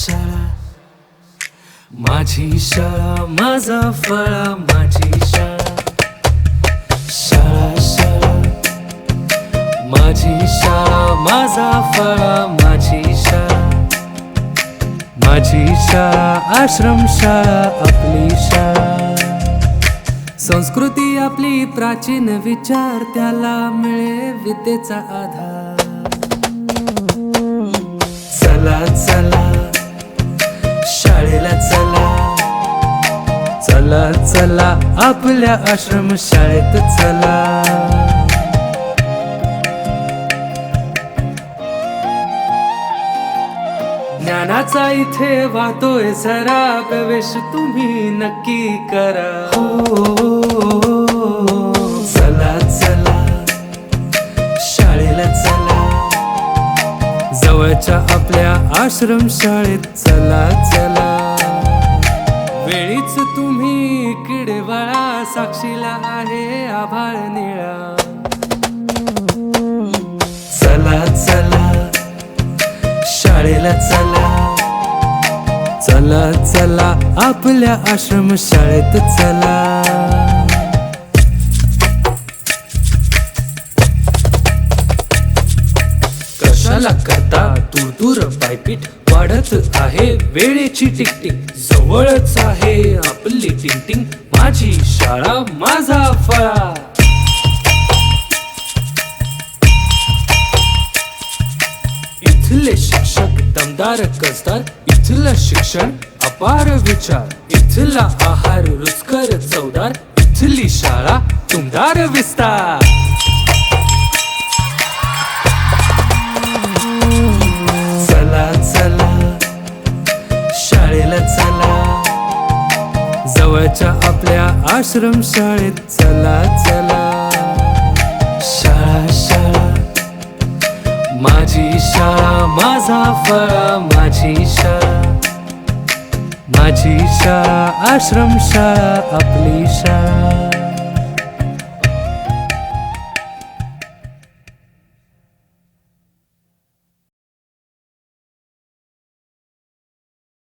शाळा माझी शाळा माझा फळा माझी शाळा शाळा शाळा माझी शाळा माझा फळा माझी शाळा आश्रम शाळा आपली शाळा संस्कृती आपली प्राचीन विचार त्याला मिळे विद्येचा आधार चला चला शाळेला चला चला चला आपल्या आश्रम शाळेत चला ज्ञानाचा इथे वाहतोय जरा प्रवेश तुम्ही नक्की करा चला चला शाळेला चला जवळच्या आपल्या आश्रम शाळेत चला चला वेळीच तुम्ही किडेवाळा साक्षीला आहे आभाळ निळा चला चला शाळेला चला चला चला आपल्या आश्रम शाळेत चला कशाला करता दूर दूर पायपीट वाढत आहे वेळेची टिकटिक जवळच आहे आपली टिंगटिंग माझी शाळा माझा फळा इथले शिक्षक दमदार कसदार इथलं शिक्षण अपार विचार इथला आहार रुचकर चवदार इथली शाळा तुमदार विस्तार चला चला शाळेला चला जवळच्या आपल्या आश्रम शाळेत चला चला शाळा शाळा माझी शाळा माझा फळा माझी शाळा आश्रम शाळा आपली शाळा